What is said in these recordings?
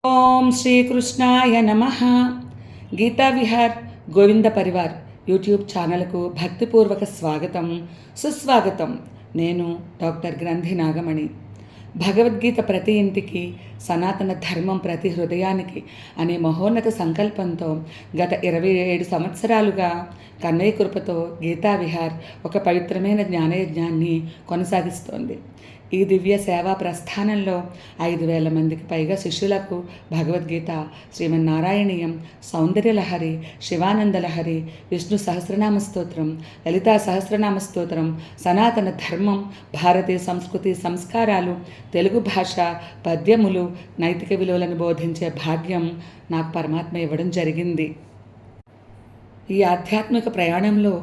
ఓం శ్రీకృష్ణాయ నమః. గీతా విహార్ గోవింద పరివార్ యూట్యూబ్ ఛానల్కు భక్తిపూర్వక స్వాగతం, సుస్వాగతం. నేను డాక్టర్ గ్రంథి నాగమణి. భగవద్గీత ప్రతి ఇంటికి, సనాతన ధర్మం ప్రతి హృదయానికి అనే మహోన్నత సంకల్పంతో గత 27 సంవత్సరాలుగా కన్నయ్య కృపతో గీతా విహార్ ఒక పవిత్రమైన జ్ఞానయజ్ఞాన్ని కొనసాగిస్తోంది. ఈ దివ్య సేవా ప్రస్థానంలో 5,000 మందికి పైగా శిష్యులకు భగవద్గీత, శ్రీమన్నారాయణీయం, సౌందర్యలహరి, శివానందలహరి, విష్ణు సహస్రనామ స్తోత్రం, లలితా సహస్రనామ స్తోత్రం, సనాతన ధర్మం, భారతీయ సంస్కృతి సంస్కారాలు, తెలుగు భాష, పద్యములు, నైతిక విలువలను బోధించే భాగ్యం నాకు పరమాత్మ ఇవ్వడం జరిగింది. ఈ ఆధ్యాత్మిక ప్రయాణంలో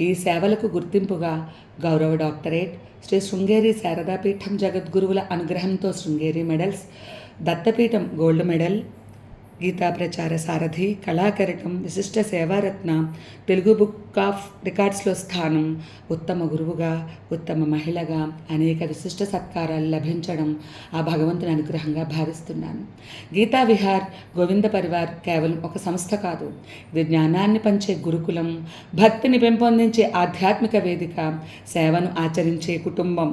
ఈ సేవలకు గుర్తింపుగా గౌరవ డాక్టరేట్, శ్రీ శృంగేరి శారదాపీఠం జగద్గురువుల అనుగ్రహంతో Sringeri medals, Dattapeetham gold medal, గీతా ప్రచార సారథి, కళాకరటం, విశిష్ట సేవారత్న, తెలుగు బుక్ ఆఫ్ రికార్డ్స్లో స్థానం, ఉత్తమ గురువుగా, ఉత్తమ మహిళగా అనేక విశిష్ట సత్కారాలు లభించడం ఆ భగవంతుని అనుగ్రహంగా భావిస్తున్నాను. గీతా విహార్ గోవింద పరివార్ కేవలం ఒక సంస్థ కాదు, ఇది జ్ఞానాన్ని పంచే గురుకులం, భక్తిని పెంపొందించే ఆధ్యాత్మిక వేదిక, సేవను ఆచరించే కుటుంబం.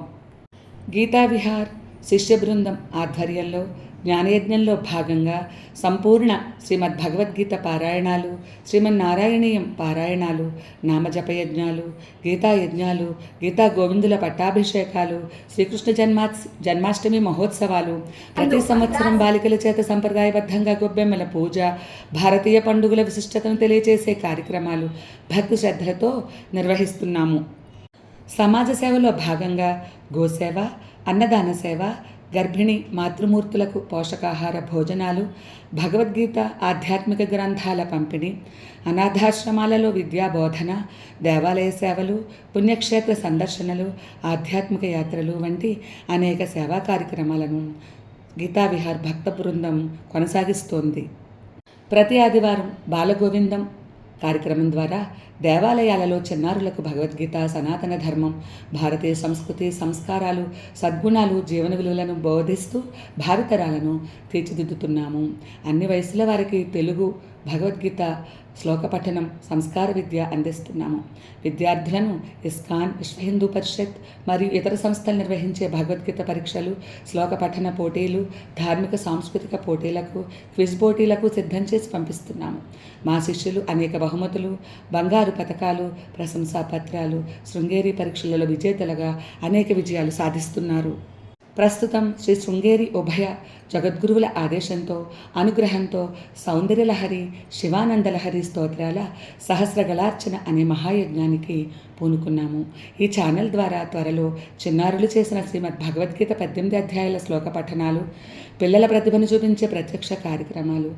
గీతా విహార్ శిష్య బృందం ఆధ్వర్యంలో జ్ఞానయజ్ఞంలో భాగంగా సంపూర్ణ శ్రీమద్ భగవద్గీత పారాయణాలు, శ్రీమన్నారాయణీయం పారాయణాలు, నామజపయజ్ఞాలు, గీతాయజ్ఞాలు, గీతా గోవిందుల పట్టాభిషేకాలు, శ్రీకృష్ణ జన్మాష్టమి మహోత్సవాలు, ప్రతి సంవత్సరం బాలికల చేత సంప్రదాయబద్ధంగా గొబ్బెమ్మల పూజ, భారతీయ పండుగల విశిష్టతను తెలియజేసే కార్యక్రమాలు భక్తి శ్రద్ధలతో నిర్వహిస్తున్నాము. సమాజ సేవలో భాగంగా గోసేవ, అన్నదాన సేవ, గర్భిణీ మాతృమూర్తులకు పోషకాహార భోజనాలు, భగవద్గీత ఆధ్యాత్మిక గ్రంథాల పంపిణీ, అనాథాశ్రమాలలో విద్యా బోధన, దేవాలయ సేవలు, పుణ్యక్షేత్ర సందర్శనలు, ఆధ్యాత్మిక యాత్రలు వంటి అనేక సేవా కార్యక్రమాలను గీతా విహార్ భక్త బృందం కొనసాగిస్తోంది. ప్రతి ఆదివారం బాలగోవిందం కార్యక్రమం ద్వారా దేవాలయాలలో చిన్నారులకు భగవద్గీత, సనాతన ధర్మం, భారతీయ సంస్కృతి సంస్కారాలు, సద్గుణాలు, జీవన విలువలను బోధిస్తూ భావితరాలను తీర్చిదిద్దుతున్నాము. అన్ని వయసుల వారికి తెలుగు భగవద్గీత శ్లోక పఠనం, సంస్కార విద్య అందిస్తున్నాము. విద్యార్థులను ఇస్కాన్, విశ్వ హిందూ పరిషత్ మరియు ఇతర సంస్థలు నిర్వహించే భగవద్గీత పరీక్షలు, శ్లోక పఠన పోటీలు, ధార్మిక సాంస్కృతిక పోటీలకు, క్విజ్ పోటీలకు సిద్ధం చేసి పంపిస్తున్నాము. మా శిష్యులు అనేక బహుమతులు, బంగారు పథకాలు, ప్రశంసా పత్రాలు, శృంగేరి పరీక్షలలో విజేతలుగా అనేక విజయాలు సాధిస్తున్నారు. ప్రస్తుతం శ్రీ శృంగేరి ఉభయ జగద్గురువుల ఆదేశంతో, అనుగ్రహంతో సౌందర్యలహరి, శివానందలహరి స్తోత్రాల సహస్రగళార్చన అనే మహాయజ్ఞానికి పూనుకున్నాము. ఈ ఛానల్ ద్వారా త్వరలో చిన్నారులు చేసిన శ్రీమద్ భగవద్గీత 18 అధ్యాయాల శ్లోక పఠనాలు, పిల్లల ప్రతిభను చూపించే ప్రత్యక్ష కార్యక్రమాలు,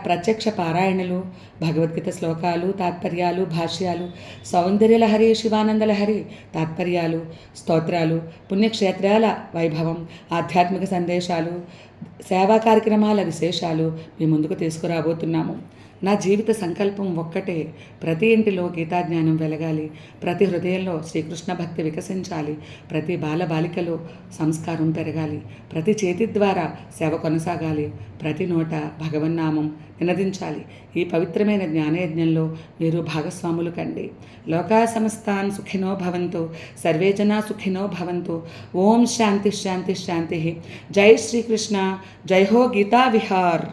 ప్రత్యక్ష పారాయణలు, భగవద్గీత శ్లోకాలు, తాత్పర్యాలు, భాష్యాలు, సౌందర్యలహరి, శివానందలహరి తాత్పర్యాలు, స్తోత్రాలు, పుణ్యక్షేత్రాల వైభవం, ఆధ్యాత్మిక సందేశాలు, సేవా కార్యక్రమాల విశేషాలు మీ ముందుకు తీసుకురాబోతున్నాము. నా జీవిత సంకల్పం ఒక్కటే, ప్రతి ఇంటిలో గీతాజ్ఞానం వెలగాలి, ప్రతి హృదయంలో శ్రీకృష్ణ భక్తి వికసించాలి, ప్రతి బాలబాలికలో సంస్కారం పెరగాలి, ప్రతి చేతి ద్వారా సేవ కొనసాగాలి, ప్రతి నోట భగవన్నామం నినదించాలి. ఈ పవిత్రమైన జ్ఞానయజ్ఞంలో మీరు భాగస్వాములు కండి. లోకా సమస్తాన్ సుఖినో భవంతు, సర్వే జనా సుఖినో భవంతు. ఓం శాంతి శాంతి శాంతి. జై శ్రీకృష్ణ. జై హో గీతా విహార్.